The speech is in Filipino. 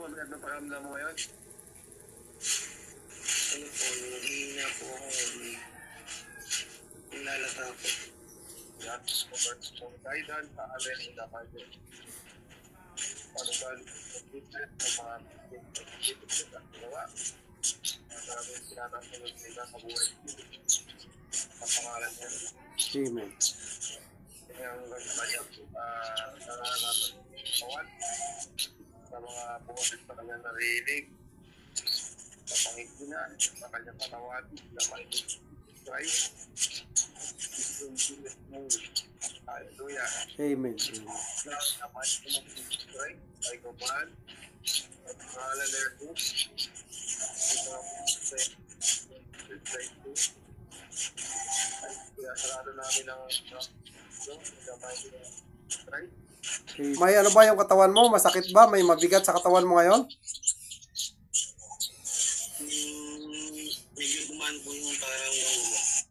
mabigat na pakiramdam mo ngayon? Ano po, hihina po ako. Nilalata po. You have to support some guidance, awareness na kayo. Paano ba lumitin sa mga pagkikip na ginawa? Maraming sinatasunod nila sa buhay. Sa pangalan niya. Amen. Kaya ang kanyang natin kawan sa mga boses na kanyang narinig sa pangiginan, sa kanyang katawan na may Christ. Hallelujah. Amen. Lord, na may Christ ay kumahan at pangalan na ito kaya sarado namin ang May ano ba yung katawan mo? Masakit ba? May mabigat sa katawan mo ngayon? Medyo gumaan po yung parang